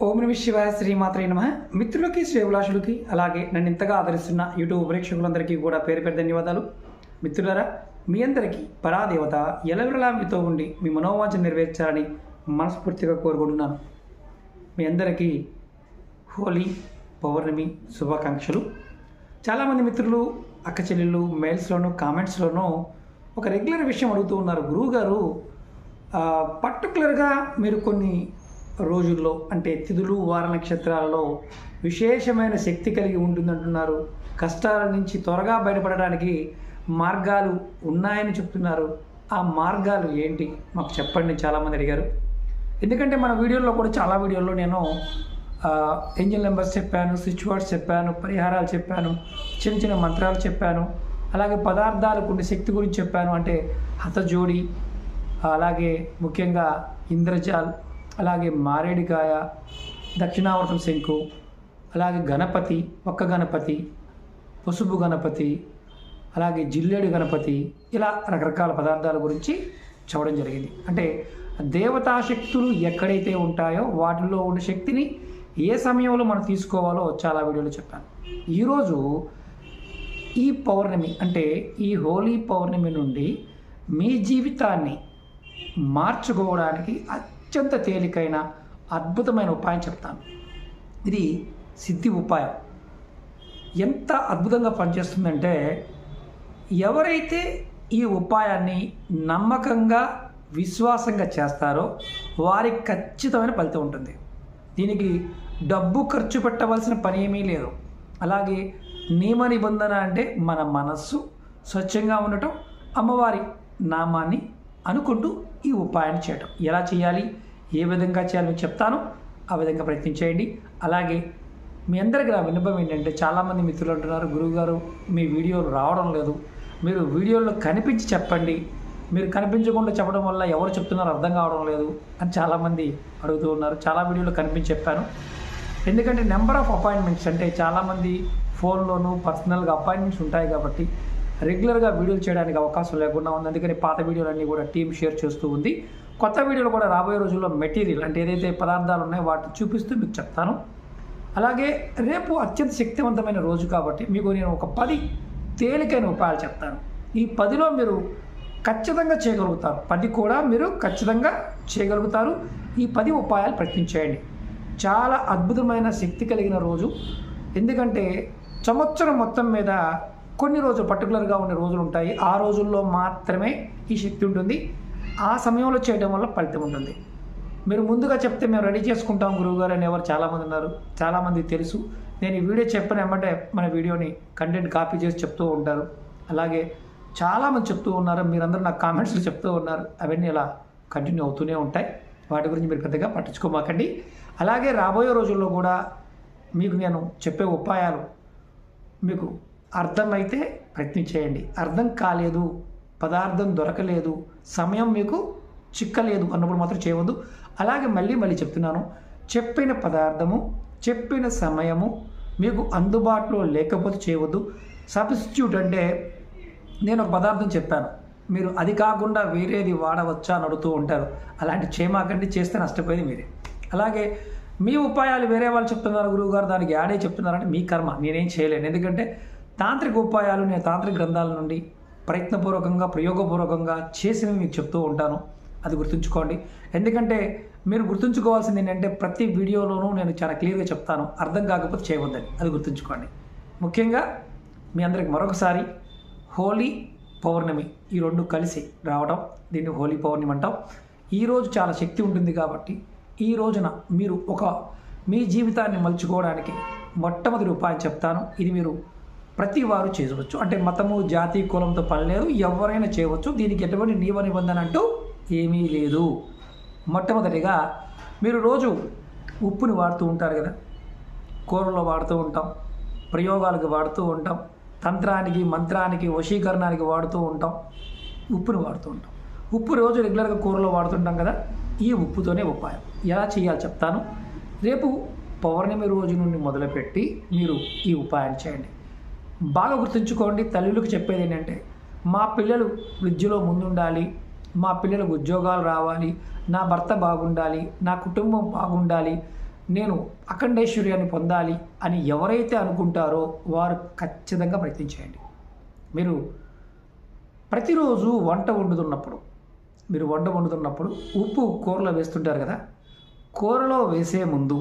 ఓం నమ శివాయ శ్రీమాత్రే నమః. మిత్రులకి శ్రేభిలాషులకి అలాగే నన్ను ఇంతగా ఆదరిస్తున్న యూట్యూబ్ ప్రేక్షకులందరికీ కూడా పేరు పేరు ధన్యవాదాలు. మిత్రులారా, మీ అందరికీ పరాదేవత ఎలవెలలా మీతో ఉండి మీ మనోవాంఛ నెరవేర్చాలని మనస్ఫూర్తిగా కోరుకుంటున్నాను. మీ అందరికీ హోలీ పౌర్ణమి శుభాకాంక్షలు. చాలామంది మిత్రులు అక్క చెల్లెళ్ళు మెయిల్స్లోనూ కామెంట్స్లోనూ ఒక రెగ్యులర్ విషయం అడుగుతూ ఉన్నారు. గురువుగారు పర్టికులర్గా మీరు కొన్ని రోజుల్లో అంటే తిథులు వార నక్షత్రాలలో విశేషమైన శక్తి కలిగి ఉంటుందంటున్నారు. కష్టాల నుంచి త్వరగా బయటపడడానికి మార్గాలు ఉన్నాయని చెప్తున్నారు. ఆ మార్గాలు ఏంటి మాకు చెప్పండి చాలామంది అడిగారు. ఎందుకంటే మన వీడియోల్లో కూడా చాలా వీడియోల్లో నేను ఏంజల్ నెంబర్స్ చెప్పాను, స్విచ్ వర్డ్స్ చెప్పాను, పరిహారాలు చెప్పాను, చిన్న చిన్న మంత్రాలు చెప్పాను, అలాగే పదార్థాలకు ఉండే శక్తి గురించి చెప్పాను. అంటే హతజోడి, అలాగే ముఖ్యంగా ఇంద్రజాల్, అలాగే మారేడికాయ, దక్షిణావర్తం శంకు, అలాగే గణపతి, ఒక్క గణపతి, పసుపు గణపతి, అలాగే జిల్లేడు గణపతి, ఇలా రకరకాల పదార్థాల గురించి చెప్పడం జరిగింది. అంటే దేవతాశక్తులు ఎక్కడైతే ఉంటాయో వాటిల్లో ఉన్న శక్తిని ఏ సమయంలో మనం తీసుకోవాలో చాలా వీడియోలు చెప్పాను. ఈరోజు ఈ పౌర్ణమి అంటే ఈ హోలీ పౌర్ణమి నుండి మీ జీవితాన్ని మార్చుకోవడానికి అత్యంత తేలికైన అద్భుతమైన ఉపాయం చెప్తాను. ఇది సిద్ధి ఉపాయం. ఎంత అద్భుతంగా పనిచేస్తుందంటే ఎవరైతే ఈ ఉపాయాన్ని నమ్మకంగా విశ్వాసంగా చేస్తారో వారికి ఖచ్చితమైన ఫలితం ఉంటుంది. దీనికి డబ్బు ఖర్చు పెట్టవలసిన పని ఏమీ లేదు. అలాగే నియమ నిబంధన అంటే మన మనస్సు స్వచ్ఛంగా ఉండటం, అమ్మవారి నామాన్ని అనుకుంటూ ఈ ఉపాయాన్ని చేయటం. ఎలా చేయాలి, ఏ విధంగా చేయాలి మీకు చెప్తాను. ఆ విధంగా ప్రయత్నించేయండి. అలాగే మీ అందరికీ నా విన్నపం ఏంటంటే చాలామంది మిత్రులు అంటున్నారు, గురువుగారు మీ వీడియోలు రావడం లేదు, మీరు వీడియోలో కనిపించి చెప్పండి, మీరు కనిపించకుండా చెప్పడం వల్ల ఎవరు చెప్తున్నారో అర్థం కావడం లేదు అని చాలామంది అడుగుతూ ఉన్నారు. చాలా వీడియోలో కనిపించి చెప్పాను. ఎందుకంటే నెంబర్ ఆఫ్ అపాయింట్మెంట్స్ అంటే చాలామంది ఫోన్లోనూ పర్సనల్గా అపాయింట్మెంట్స్ ఉంటాయి కాబట్టి రెగ్యులర్గా వీడియోలు చేయడానికి అవకాశం లేకుండా ఉంది. అందుకని పాత వీడియోలన్నీ కూడా టీం షేర్ చేస్తూ ఉంది. కొత్త వీడియోలు కూడా రాబోయే రోజుల్లో మెటీరియల్ అంటే ఏదైతే పదార్థాలు ఉన్నాయో వాటిని చూపిస్తూ మీకు చెప్తాను. అలాగే రేపు అత్యంత శక్తివంతమైన రోజు కాబట్టి మీకు నేను ఒక 10 తేలికైన ఉపాయాలు చెప్తాను. ఈ 10లో మీరు ఖచ్చితంగా చేయగలుగుతారు. 10 కూడా మీరు ఖచ్చితంగా చేయగలుగుతారు. ఈ 10 ఉపాయాలు ప్రయత్నించేయండి. చాలా అద్భుతమైన శక్తి కలిగిన రోజు. ఎందుకంటే సంవత్సరం మొత్తం మీద కొన్ని రోజులు పర్టికులర్గా ఉండే రోజులు ఉంటాయి. ఆ రోజుల్లో మాత్రమే ఈ శక్తి ఉంటుంది. ఆ సమయంలో చేయడం వల్ల ఫలితం ఉంటుంది. మీరు ముందుగా చెప్తే మేము రెడీ చేసుకుంటాం గురువుగారు అని ఎవరు చాలామంది ఉన్నారు. చాలామందికి తెలుసు. నేను ఈ వీడియో చెప్పిన వెంబడే మన వీడియోని కంటెంట్ కాపీ చేసి చెప్తూ ఉంటారు. అలాగే చాలామంది చెప్తూ ఉన్నారు. మీరందరూ నాకు కామెంట్స్లో చెప్తూ ఉన్నారు. అవన్నీ ఇలా కంటిన్యూ అవుతూనే ఉంటాయి. వాటి గురించి మీరు పెద్దగా పట్టించుకోమాకండి. అలాగే రాబోయే రోజుల్లో కూడా మీకు నేను చెప్పే ఉపాయాలు మీకు అర్థమైతే ప్రయత్నించేయండి. అర్థం కాలేదు, పదార్థం దొరకలేదు, సమయం మీకు చిక్కలేదు అన్నప్పుడు మాత్రం చేయవద్దు. అలాగే మళ్ళీ చెప్తున్నాను, చెప్పిన పదార్థము చెప్పిన సమయము మీకు అందుబాటులో లేకపోతే చేయవద్దు. సబ్స్టిట్యూట్ అంటే నేను ఒక పదార్థం చెప్పాను, మీరు అది కాకుండా వేరేది వాడవచ్చా అని అడుగుతూ ఉంటారు. అలాంటి చేయమాకండి, చేస్తే నష్టపోయేది మీరే. అలాగే మీ ఉపాయాలు వేరే వాళ్ళు చెప్తున్నారు గురువుగారు దానికి యాడే చెప్తున్నారంటే మీ కర్మ, నేనేం చేయలేను. ఎందుకంటే తాంత్రిక ఉపాయాలు నేను తాంత్రిక గ్రంథాల నుండి ప్రయత్నపూర్వకంగా ప్రయోగపూర్వకంగా చేసినవి మీకు చెప్తూ ఉంటాను. అది గుర్తుంచుకోండి. ఎందుకంటే మీరు గుర్తుంచుకోవాల్సింది ఏంటంటే ప్రతి వీడియోలోనూ నేను చాలా క్లియర్గా చెప్తాను. అర్థం కాకపోతే చేయవద్దని, అది గుర్తుంచుకోండి. ముఖ్యంగా మీ అందరికి మరొకసారి హోలీ పౌర్ణమి ఈ రెండు కలిసి రావడం, దీన్ని హోలీ పౌర్ణమి అంటాం. ఈరోజు చాలా శక్తి ఉంటుంది కాబట్టి ఈ రోజున మీరు మీ జీవితాన్ని మలుచుకోవడానికి మొట్టమొదటి ఉపాయం చెప్తాను. ఇది మీరు ప్రతి వారు చేయవచ్చు. అంటే మతము, జాతి, కులంతో పని లేదు, ఎవరైనా చేయవచ్చు. దీనికి ఎటువంటి నియమ నిబంధన అంటూ ఏమీ లేదు. మొట్టమొదటిగా మీరు రోజు ఉప్పుని వాడుతూ ఉంటారు కదా, కూరలో వాడుతూ ఉంటాం, ప్రయోగాలకు వాడుతూ ఉంటాం, తంత్రానికి, మంత్రానికి, వశీకరణానికి వాడుతూ ఉంటాం, ఉప్పుని వాడుతూ ఉంటాం. ఉప్పు రోజు రెగ్యులర్గా కూరలో వాడుతుంటాం కదా, ఈ ఉప్పుతోనే ఉపాయం ఎలా చేయాలో చెప్తాను. రేపు పౌర్ణమి రోజు నుండి మొదలుపెట్టి మీరు ఈ ఉపాయాన్ని చేయండి. బాగా గుర్తుంచుకోండి. తల్లులకు చెప్పేది ఏంటంటే మా పిల్లలు విద్యలో ముందుండాలి, మా పిల్లలకు ఉద్యోగాలు రావాలి, నా భర్త బాగుండాలి, నా కుటుంబం బాగుండాలి, నేను అఖండేశ్వర్యాన్ని పొందాలి అని ఎవరైతే అనుకుంటారో వారు ఖచ్చితంగా ప్రయత్నించేయండి. మీరు ప్రతిరోజు వంట వండుతున్నప్పుడు ఉప్పు కూరలో వేస్తుంటారు కదా, కూరలో వేసే ముందు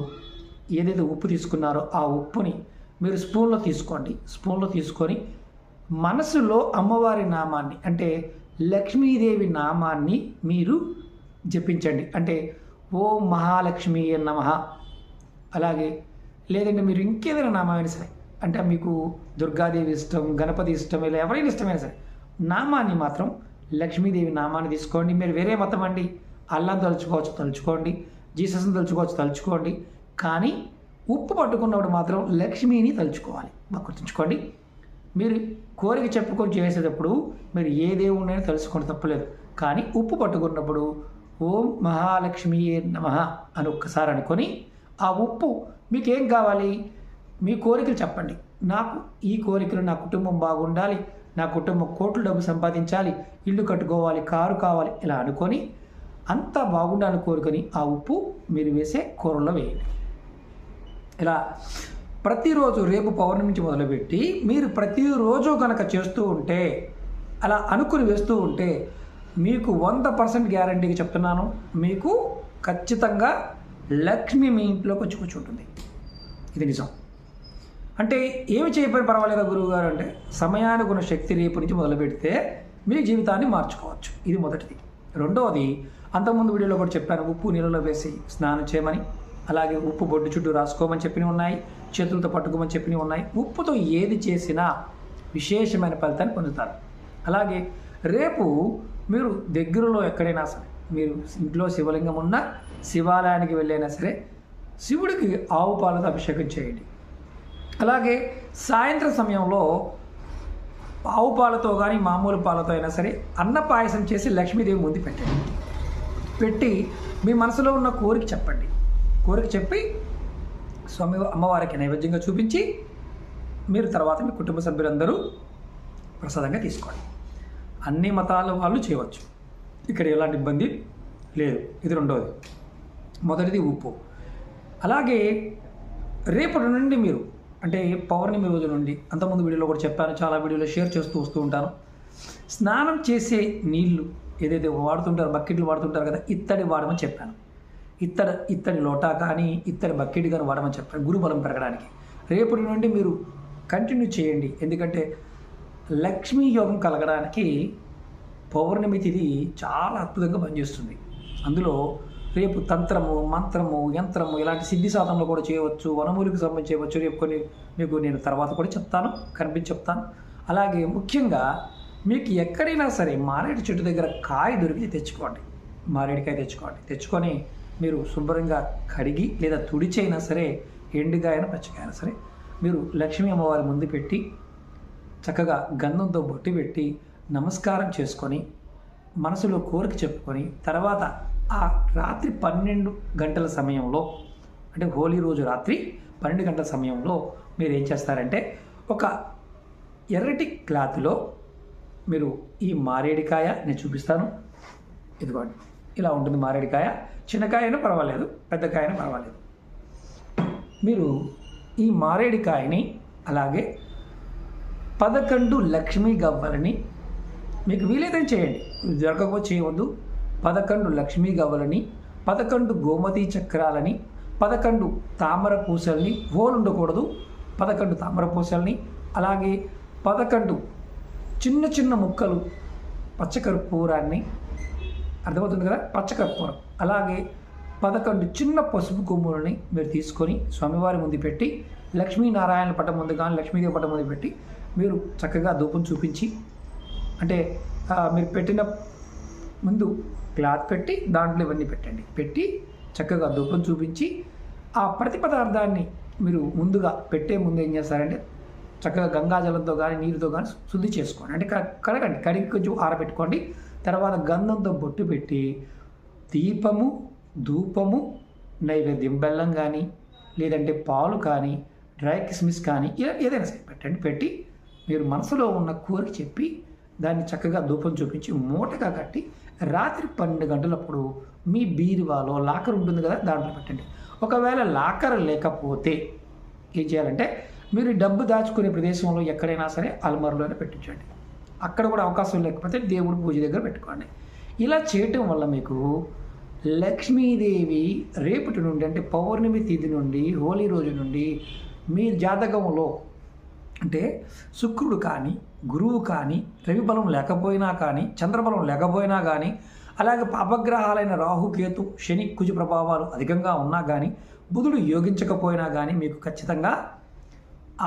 ఏదైతే ఉప్పు తీసుకున్నారో ఆ ఉప్పుని మీరు స్పూన్లో తీసుకొని మనసులో అమ్మవారి నామాన్ని అంటే లక్ష్మీదేవి నామాన్ని మీరు జపించండి. అంటే ఓం మహాలక్ష్మి నమః. అలాగే లేదంటే మీరు ఇంకేదైనా నామైనా సరే, అంటే మీకు దుర్గాదేవి ఇష్టం, గణపతి ఇష్టం, ఇలా ఎవరైనా ఇష్టమైనా సరే నామాన్ని మాత్రం లక్ష్మీదేవి నామాన్ని తీసుకోండి. మీరు వేరే మతం అండి, అల్లాని తలుచుకోండి, జీసస్ని తలుచుకోండి. కానీ ఉప్పు పట్టుకున్నప్పుడు మాత్రం లక్ష్మీని తలుచుకోవాలి. బాగా గుర్తుంచుకోండి. మీరు కోరిక చెప్పుకొని చేసేటప్పుడు మీరు ఏ దేవుడినైనా తలుచుకోండి, తప్పలేదు. కానీ ఉప్పు పట్టుకున్నప్పుడు ఓం మహాలక్ష్మి నమః అని ఒక్కసారి అనుకొని ఆ ఉప్పు మీకేం కావాలి, మీ కోరికలు చెప్పండి. నాకు ఈ కోరికలు, నా కుటుంబం బాగుండాలి, నా కుటుంబం కోట్లు డబ్బు సంపాదించాలి, ఇల్లు కట్టుకోవాలి, కారు కావాలి, ఇలా అనుకొని అంతా బాగుండాలని కోరుకొని ఆ ఉప్పు మీరు వేసే కూరల్లో వేయండి. ఇలా ప్రతిరోజు రేపు పౌర్ణమి నుంచి మొదలుపెట్టి మీరు ప్రతిరోజు కనుక చేస్తూ ఉంటే, అలా అనుకుని వేస్తూ ఉంటే మీకు 100% గ్యారంటీగా చెప్తున్నాను, మీకు ఖచ్చితంగా లక్ష్మి మీ ఇంట్లోకి వచ్చి కూర్చుంటుంది. ఇది నిజం. అంటే ఏమి చేయకపోయినా పర్వాలేదా గురువుగారు అంటే, సమయానికి ఉన్న శక్తి రేపు నుంచి మొదలు పెడితే మీ జీవితాన్ని మార్చుకోవచ్చు. ఇది మొదటిది. రెండవది, అంతకుముందు వీడియోలో కూడా చెప్పాను, ఉప్పు నీళ్ళలో వేసి స్నానం చేయమని, అలాగే ఉప్పు బొడ్డు చుట్టూ రాసుకోమని చెప్పినవి ఉన్నాయి, చేతులతో పట్టుకోమని చెప్పినవి ఉన్నాయి. ఉప్పుతో ఏది చేసినా విశేషమైన ఫలితాన్ని పొందుతారు. అలాగే రేపు మీరు దగ్గరలో ఎక్కడైనా సరే, మీరు ఇంట్లో శివలింగం ఉన్నా శివాలయానికి వెళ్ళైనా సరే శివుడికి ఆవు పాలతో అభిషేకం చేయండి. అలాగే సాయంత్రం సమయంలో ఆవు పాలతో కానీ మామూలు పాలతో అయినా సరే అన్న పాయసం చేసి లక్ష్మీదేవి ముందు పెట్టండి. పెట్టి మీ మనసులో ఉన్న కోరిక చెప్పి అమ్మవారికి నైవేద్యంగా చూపించి మీరు తర్వాత మీ కుటుంబ సభ్యులందరూ ప్రసాదంగా తీసుకోండి. అన్ని మతాల వాళ్ళు చేయవచ్చు, ఇక్కడ ఎలాంటి ఇబ్బంది లేదు. ఇది రెండవది. మొదటిది ఉప్పు. అలాగే రేపటి నుండి మీరు, అంటే పౌర్ణమి రోజు నుండి, అంతకుముందు వీడియోలో కూడా చెప్పాను, చాలా వీడియోలో షేర్ చేస్తూ వస్తూ ఉంటాను, స్నానం చేసే నీళ్లు ఏదైతే వాడుతుంటారో, బకెట్లు వాడుతుంటారు కదా, ఇత్తడి వాడమని చెప్పాను. ఇత్తడి లోటా కానీ ఇత్తడి బకెట్ కానీ వాడమని చెప్పాను, గురుబలం పెరగడానికి. రేపటి నుండి మీరు కంటిన్యూ చేయండి. ఎందుకంటే లక్ష్మీ యోగం కలగడానికి పౌర్ణమి తిథి చాలా అద్భుతంగా పనిచేస్తుంది. అందులో రేపు తంత్రము, మంత్రము, యంత్రము ఇలాంటి సిద్ధి సాధనలు కూడా చేయవచ్చు, వనమూలికి సంబంధించి చేయవచ్చు. రేపు కొన్ని మీకు నేను తర్వాత కూడా చెప్తాను. అలాగే ముఖ్యంగా మీకు ఎక్కడైనా సరే మారేడు చెట్టు దగ్గర కాయ దొరికితే తెచ్చుకోండి, మారేడుకాయ తెచ్చుకొని మీరు శుభ్రంగా కడిగి లేదా తుడిచైనా సరే, ఎండుగాయన పచ్చికాయన సరే మీరు లక్ష్మీ అమ్మవారి ముందు పెట్టి చక్కగా గంధంతో బొట్టి పెట్టి నమస్కారం చేసుకొని మనసులో కోరిక చెప్పుకొని తర్వాత ఆ రాత్రి 12 గంటల సమయంలో, అంటే హోలీ రోజు రాత్రి 12 గంటల సమయంలో మీరు ఏం చేస్తారంటే, ఒక ఎర్రటి క్లాత్లో మీరు ఈ మారేడికాయ నేను చూపిస్తాను, ఇదిగోండి ఇలా ఉంటుంది మారేడికాయ. చిన్నకాయ అయినా పర్వాలేదు, పెద్దకాయ అయినా పర్వాలేదు. మీరు ఈ మారేడికాయని అలాగే 11 లక్ష్మీ గవ్వలని, మీకు వీలైతే చేయండి, జరగకపోతే చేయవద్దు, 11 లక్ష్మీ గవ్వలని, 11 గోమతి చక్రాలని, 11 తామర పూసల్ని, హోల్ ఉండకూడదు, 11 తామర పూసల్ని, అలాగే 11 చిన్న చిన్న ముక్కలు పచ్చకర్పూరాన్ని, అర్థమవుతుంది కదా, పచ్చకర్పూరం, అలాగే 11 చిన్న పసుపు కొమ్ములని మీరు తీసుకొని స్వామివారి ముందు పెట్టి, లక్ష్మీనారాయణ పటం ముందు కానీ లక్ష్మీదేవి పటం ముందు పెట్టి మీరు చక్కగా ధూపం చూపించి, అంటే మీరు పెట్టిన ముందు క్లాత్ పెట్టి దాంట్లో ఇవన్నీ పెట్టి చక్కగా ధూపం చూపించి ఆ ప్రతి పదార్థాన్ని మీరు ముందుగా పెట్టే ముందు ఏం చేస్తారంటే చక్కగా గంగాజలంతో కానీ నీరుతో కానీ శుద్ధి చేసుకోండి. అంటే కడిగి కొంచెం ఆరబెట్టుకోండి. తర్వాత గంధంతో బొట్టు పెట్టి దీపము, ధూపము, నైవేద్యం బెల్లం కానీ లేదంటే పాలు కానీ డ్రై కిస్మిస్ కానీ ఏదైనా సరే పెట్టి మీరు మనసులో ఉన్న కోరిక చెప్పి దాన్ని చక్కగా ధూపం చూపించి మూటగా కట్టి రాత్రి 12 గంటలప్పుడు మీ బీరువాలో లాకర్ ఉంటుంది కదా, దాంట్లో పెట్టండి. ఒకవేళ లాకర్ లేకపోతే ఏం చేయాలంటే మీరు డబ్బు దాచుకునే ప్రదేశంలో ఎక్కడైనా సరే అల్మార్లోనే పెట్టించండి. అక్కడ కూడా అవకాశం లేకపోతే దేవుడి పూజ దగ్గర పెట్టుకోండి. ఇలా చేయటం వల్ల మీకు లక్ష్మీదేవి రేపటి నుండి అంటే పౌర్ణమి తిథి నుండి హోలీ రోజు నుండి మీ జాతకంలో అంటే శుక్రుడు కానీ గురువు కానీ రవిబలం లేకపోయినా కానీ చంద్రబలం లేకపోయినా కానీ అలాగే పాపగ్రహాలైన రాహుకేతు శని కుజ ప్రభావాలు అధికంగా ఉన్నా కానీ బుధుడు యోగించకపోయినా కానీ మీకు ఖచ్చితంగా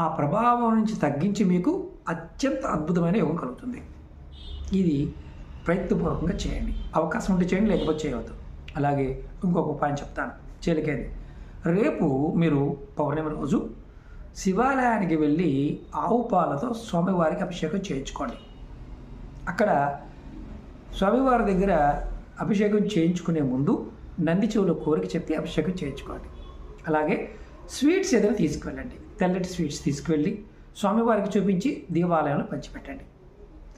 ఆ ప్రభావం నుంచి తగ్గించి మీకు అత్యంత అద్భుతమైన యోగం కలుగుతుంది. ఇది ప్రయత్నపూర్వకంగా చేయండి. అవకాశం ఉంటే చేయండి, లేకపోతే చేయవద్దు. అలాగే ఇంకొక ఉపాయం చెప్తాను, తేలికైంది. రేపు మీరు పౌర్ణమి రోజు శివాలయానికి వెళ్ళి ఆవు పాలతో స్వామివారికి అభిషేకం చేయించుకోండి. అక్కడ స్వామివారి దగ్గర అభిషేకం చేయించుకునే ముందు నంది చెవులో కోరిక చెప్పి అభిషేకం చేయించుకోండి. అలాగే స్వీట్స్ ఏదైనా తీసుకువెళ్ళండి. తెల్లటి స్వీట్స్ తీసుకువెళ్ళి స్వామివారికి చూపించి దేవాలయంలో పంచిపెట్టండి.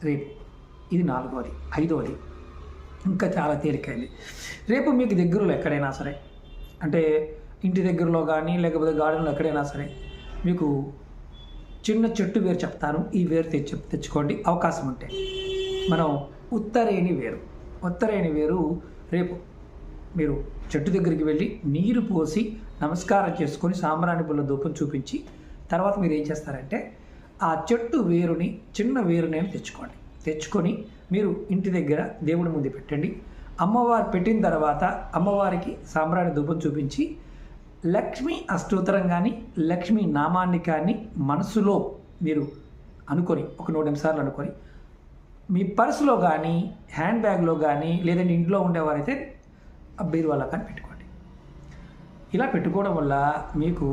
రేపు ఇది 4వది. 5వది ఇంకా చాలా తేలికైంది. రేపు మీకు దగ్గరలో ఎక్కడైనా సరే అంటే ఇంటి దగ్గరలో కానీ లేకపోతే గార్డెన్లో ఎక్కడైనా సరే మీకు చిన్న చెట్టు వేరు చెప్తాను. ఈ వేరు తెచ్చుకోండి అవకాశం ఉంటే. మనం ఉత్తరేణి వేరు రేపు మీరు చెట్టు దగ్గరికి వెళ్ళి నీరు పోసి నమస్కారం చేసుకొని సాంబ్రాణి పుల్ల ధూపం చూపించి తర్వాత మీరు ఏం చేస్తారంటే ఆ చెట్టు వేరుని చిన్న వేరుని తెచ్చుకొని మీరు ఇంటి దగ్గర దేవుడి ముందు పెట్టండి. అమ్మవారు పెట్టిన తర్వాత అమ్మవారికి సాంబ్రాణి ధూపం చూపించి లక్ష్మీ అష్టోత్తరం కానీ లక్ష్మీ నామాన్ని కానీ మనసులో మీరు అనుకొని ఒక 100 సార్లు అనుకొని మీ పర్సులో కానీ హ్యాండ్ బ్యాగ్లో కానీ లేదంటే ఇంట్లో ఉండేవారైతే బీరువాలో కానీ పెట్టుకోండి. ఇలా పెట్టుకోవడం వల్ల మీకు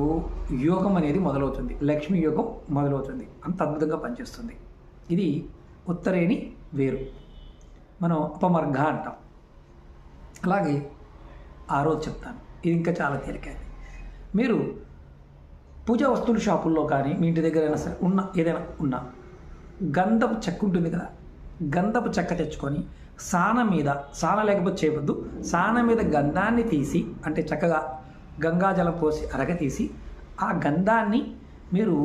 యోగం అనేది మొదలవుతుంది, లక్ష్మీ యోగం మొదలవుతుంది. అంత అద్భుతంగా పనిచేస్తుంది. ఇది ఉత్తరేణి వేరు, మనం అపమర్ఘ అంటాం. అలాగే ఆ రోజు చెప్తాను, ఇది ఇంకా చాలా తేలికైంది. మీరు పూజా వస్తువుల షాపుల్లో కానీ మీ ఇంటి దగ్గరైనా సరే ఏదైనా గంధపు చెక్క ఉంటుంది కదా, గంధపు చెక్క తెచ్చుకొని సాన లేకపోతే చేయవద్దు, సాన మీద గంధాన్ని తీసి అంటే చక్కగా గంగాజలం పోసి అరగ తీసి ఆ గంధాన్ని మీరు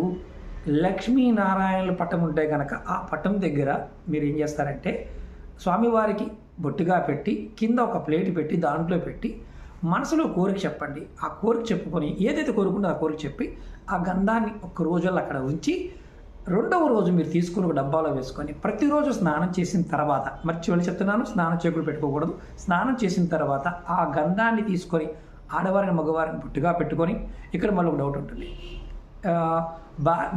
లక్ష్మీనారాయణుల పట్టం ఉంటే కనుక ఆ పట్టం దగ్గర మీరు ఏం చేస్తారంటే స్వామివారికి బొట్టుగా పెట్టి కింద ఒక ప్లేట్ పెట్టి దాంట్లో పెట్టి మనసులో కోరిక చెప్పండి. ఆ కోరిక చెప్పుకొని ఏదైతే కోరుకుందో ఆ కోరిక చెప్పి ఆ గంధాన్ని ఒక రోజుల్లో అక్కడ ఉంచి 2వ రోజు మీరు తీసుకుని ఒక డబ్బాలో వేసుకొని ప్రతిరోజు స్నానం చేసిన తర్వాత, మర్చివల్లి చెప్తున్నాను, స్నానం చేయకుండా పెట్టుకోకూడదు. స్నానం చేసిన తర్వాత ఆ గంధాన్ని తీసుకొని ఆడవారిని మగవారిని బొట్టుగా పెట్టుకొని, ఇక్కడ మళ్ళీ ఒక డౌట్ ఉంటుంది,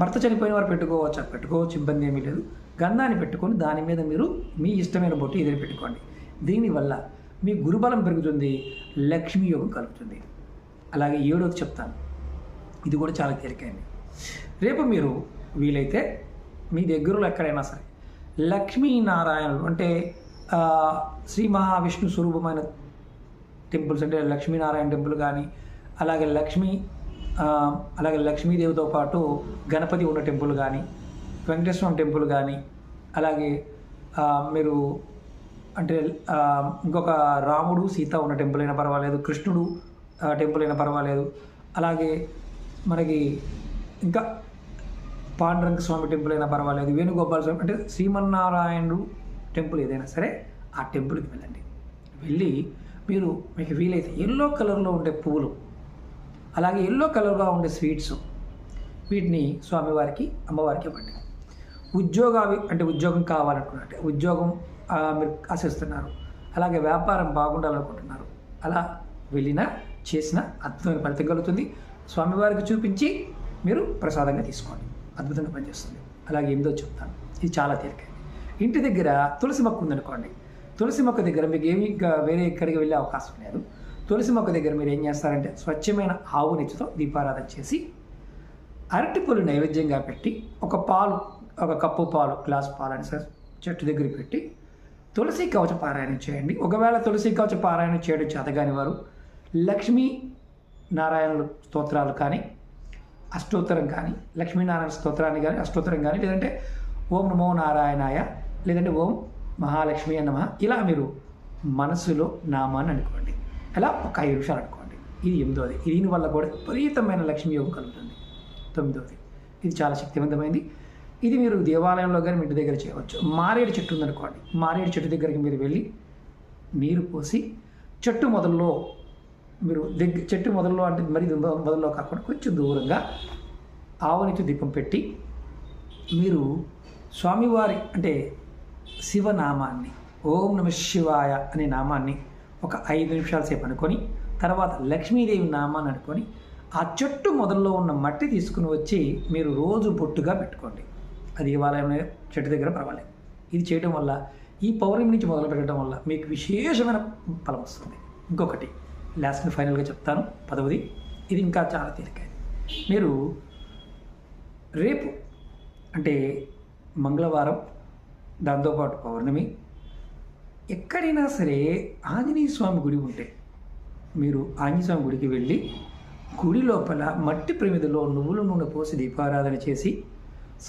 భర్త చనిపోయిన వారు పెట్టుకోవచ్చు, ఇబ్బంది ఏమీ లేదు. గంధాన్ని పెట్టుకొని దాని మీద మీరు మీ ఇష్టమైన బొట్టు ఎదురు పెట్టుకోండి. దీనివల్ల మీ గురుబలం పెరుగుతుంది, లక్ష్మీ యోగం కలుగుతుంది. అలాగే 7వది చెప్తాను, ఇది కూడా చాలా తేలికైంది. రేపు మీరు వీలైతే మీ దగ్గరలో ఎక్కడైనా సరే లక్ష్మీనారాయణులు అంటే శ్రీ మహావిష్ణు స్వరూపమైన టెంపుల్స్ అంటే లక్ష్మీనారాయణ టెంపుల్ కానీ అలాగే లక్ష్మీదేవితో పాటు గణపతి ఉన్న టెంపుల్ కానీ వెంకటేశ్వరం టెంపుల్ కానీ అలాగే మీరు అంటే ఇంకొక రాముడు సీత ఉన్న టెంపుల్ అయినా పర్వాలేదు, కృష్ణుడు టెంపుల్ అయినా పర్వాలేదు, అలాగే మనకి ఇంకా పాండురంగ స్వామి టెంపుల్ అయినా పర్వాలేదు, వేణుగోపాల స్వామి అంటే శ్రీమన్నారాయణుడు టెంపుల్ ఏదైనా సరే ఆ టెంపుల్కి వెళ్ళి మీరు మీకు వీలైతే ఎల్లో కలర్లో ఉండే పువ్వులు అలాగే ఎల్లో కలర్గా ఉండే స్వీట్స్ వీటిని స్వామివారికి అమ్మవారికి ఇవ్వండి. ఉద్యోగం కావాలనుకున్నట్టే ఉద్యోగం మీరు ఆశిస్తున్నారు, అలాగే వ్యాపారం బాగుండాలనుకుంటున్నారు, అలా వెళ్ళినా చేసిన అద్భుతమైన ఫలితం కలుగుతుంది. స్వామివారికి చూపించి మీరు ప్రసాదంగా తీసుకోండి, అద్భుతంగా పనిచేస్తుంది. అలాగే 8వ చెప్తాను, ఇది చాలా తేలిక. ఇంటి దగ్గర తులసి మొక్క ఉందనుకోండి, తులసి మొక్క దగ్గర మీకు ఏమీ వేరే ఎక్కడికి వెళ్ళే అవకాశం లేదు. తులసి మొక్క దగ్గర మీరు ఏం చేస్తారంటే స్వచ్ఛమైన ఆవు నెయ్యితో దీపారాధన చేసి అరటిపళ్ళు నైవేద్యంగా పెట్టి ఒక కప్పు పాలు గ్లాసు పాలు అని చెట్టు దగ్గర పెట్టి తులసి కవచ పారాయణం చేయండి. ఒకవేళ తులసి కవచ పారాయణం చేయడం చేతగాని వారు లక్ష్మీ నారాయణుల స్తోత్రాలు కానీ అష్టోత్తరం కానీ లక్ష్మీనారాయణ స్తోత్రాన్ని కానీ అష్టోత్తరం కానీ లేదంటే ఓం నమో నారాయణాయ లేదంటే ఓం మహాలక్ష్మి నమః ఇలా మీరు మనసులో నామాన్ని అనుకోండి. అలా ఒక 5 నిమిషాలు అనుకోండి. ఇది 8వది. దీనివల్ల కూడా విపరీతమైన లక్ష్మీ యోగం కలుగుతుంది. 9వది, ఇది చాలా శక్తివంతమైంది. ఇది మీరు దేవాలయంలో కానీ మీ ఇంటి దగ్గర చేయవచ్చు. మారేడు చెట్టు ఉందనుకోండి, మారేడు చెట్టు దగ్గరికి మీరు వెళ్ళి నీరు పోసి చెట్టు మొదల్లో మీరు చెట్టు మొదల్లో అంటే మరి మొదల్లో కాకుండా కొంచెం దూరంగా ఆవనితో దీపం పెట్టి మీరు స్వామివారి అంటే శివనామాన్ని ఓం నమ శివాయ అనే నామాన్ని ఒక 5 నిమిషాల సేపు అనుకొని తర్వాత లక్ష్మీదేవి నామాన్ని అనుకొని ఆ చెట్టు మొదల్లో ఉన్న మట్టి తీసుకుని వచ్చి మీరు రోజు బొట్టుగా పెట్టుకోండి. అది దేవాలయం చెట్టు దగ్గర పర్వాలేదు. ఇది చేయడం వల్ల ఈ పౌర్ణమి నుంచి మొదలు పెట్టడం వల్ల మీకు విశేషమైన ఫలం వస్తుంది. ఇంకొకటి లాస్ట్ ఫైనల్గా చెప్తాను, 10వది. ఇది ఇంకా చాలా తేలికైంది. మీరు రేపు అంటే మంగళవారం దాంతోపాటు పౌర్ణమి ఎక్కడైనా సరే ఆంజనేయ స్వామి గుడి ఉంటే మీరు ఆంజనేయ స్వామి గుడికి వెళ్ళి గుడి లోపల మట్టి ప్రమిదలో నువ్వుల నూనె పోసి దీపారాధన చేసి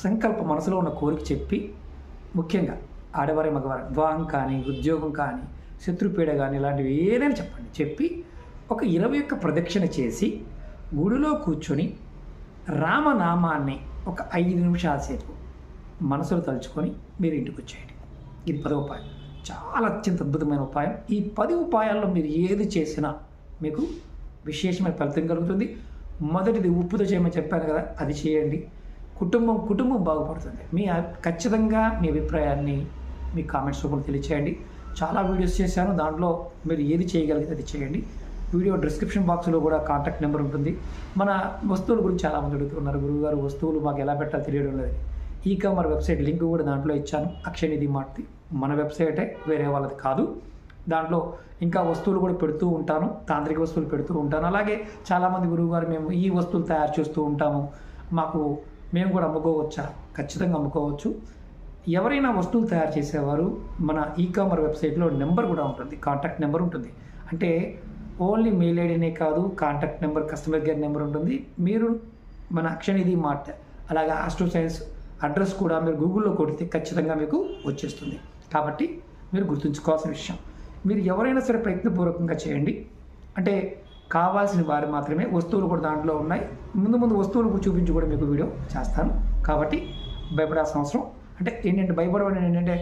సంకల్ప మనసులో ఉన్న కోరిక చెప్పి, ముఖ్యంగా ఆడవారి మగవారి వివాహం కానీ ఉద్యోగం కానీ శత్రుపీడ కానీ ఇలాంటివి ఏదైనా చెప్పి ఒక 21 ప్రదక్షిణ చేసి గుడిలో కూర్చొని రామనామాన్ని ఒక 5 నిమిషాల సేపు మనసులో తలుచుకొని మీరు ఇంటికి వచ్చేయండి. ఇది 10వ ఉపాయం. చాలా అత్యంత అద్భుతమైన ఉపాయం. ఈ 10 ఉపాయాల్లో మీరు ఏది చేసినా మీకు విశేషమైన ఫలితం కలుగుతుంది. మొదటిది ఉప్పుతో చేయమని చెప్పాను కదా, అది చేయండి. కుటుంబం బాగుపడుతుంది. ఖచ్చితంగా మీ అభిప్రాయాన్ని మీ కామెంట్స్ రూపంలో తెలియచేయండి. చాలా వీడియోస్ చేశాను, దాంట్లో మీరు ఏది చేయగలిగితే అది చేయండి. వీడియో డిస్క్రిప్షన్ బాక్స్లో కూడా కాంటాక్ట్ నెంబర్ ఉంటుంది. మన వస్తువుల గురించి చాలామంది అడుగుతున్నారు, గురువుగారు వస్తువులు మాకు ఎలా పెట్టాలో తెలియడం లేదు. ఈ-కామర్స్ వెబ్సైట్ లింక్ కూడా దాంట్లో ఇచ్చాను. అక్షయనిధి మార్ట్ది మన వెబ్సైటే, వేరే వాళ్ళది కాదు. దాంట్లో ఇంకా వస్తువులు కూడా పెడుతూ ఉంటాను, తాంత్రిక వస్తువులు పెడుతూ ఉంటాను. అలాగే చాలామంది గురువుగారు మేము ఈ వస్తువులు తయారు చేస్తూ ఉంటాము, మేము కూడా అమ్ముకోవచ్చా? ఖచ్చితంగా అమ్ముకోవచ్చు. ఎవరైనా వస్తువులు తయారు చేసేవారు మన ఈ-కామర్స్ వెబ్సైట్లో నెంబర్ కూడా ఉంటుంది, కాంటాక్ట్ నెంబర్ ఉంటుంది. అంటే ఓన్లీ మెయిల్ ఐడీనే కాదు, contact number, customer care number ఉంటుంది. మీరు మన అక్షయనిధి మార్ట్ అలాగే ఆస్ట్రో సైన్స్ అడ్రస్ కూడా మీరు గూగుల్లో కొడితే ఖచ్చితంగా మీకు వచ్చేస్తుంది. కాబట్టి మీరు గుర్తుంచుకోవాల్సిన విషయం, మీరు ఎవరైనా సరే ప్రయత్నపూర్వకంగా చేయండి. అంటే కావాల్సిన వారు మాత్రమే. వస్తువులు కూడా దాంట్లో ఉన్నాయి. ముందు వస్తువులు చూపించి కూడా మీకు వీడియో చేస్తాను. కాబట్టి భయపడాల్సిన అవసరం అంటే ఏంటంటే భయపడడం ఏంటంటే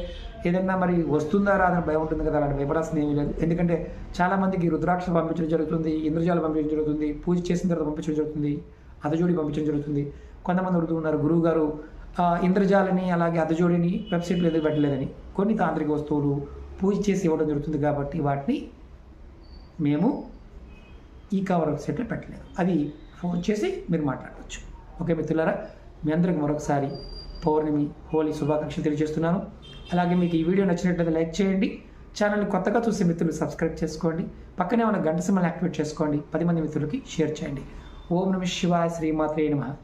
ఏదైనా మరి వస్తుందా రాదని భయం ఉంటుంది కదా, అలాంటి భయపడాల్సింది ఏమీ లేదు. ఎందుకంటే చాలామందికి రుద్రాక్ష పంపించడం జరుగుతుంది, ఇంద్రజాలు పంపించడం జరుగుతుంది, పూజ చేసిన తర్వాత పంపించడం జరుగుతుంది, అదజోడి పంపించడం జరుగుతుంది. కొంతమంది అడుగుతూ ఉన్నారు, గురువుగారు ఇంద్రజాలని అలాగే అదజోడిని వెబ్సైట్లో ఎందుకు పెట్టలేదని. కొన్ని తాంత్రిక వస్తువులు పూజ చేసి ఇవ్వడం జరుగుతుంది కాబట్టి వాటిని మేము ఈ-కామర్స్ వెబ్సైట్లో పెట్టలేదు. అది ఫోన్ చేసి మీరు మాట్లాడవచ్చు. ఓకే మిత్రులారా, మీ అందరికి మరొకసారి పౌర్ణమి హోలీ శుభాకాంక్షలు తెలియజేస్తున్నాను. అలాగే మీకు ఈ వీడియో నచ్చినట్లయితే లైక్ చేయండి. ఛానల్ని కొత్తగా చూసే మిత్రులు సబ్స్క్రైబ్ చేసుకోండి. పక్కనే ఉన్న గంట సింబల్ని యాక్టివేట్ చేసుకోండి. 10 మంది మిత్రులకి షేర్ చేయండి. ఓం నమః శివాయ, శ్రీమాత్రే నమః.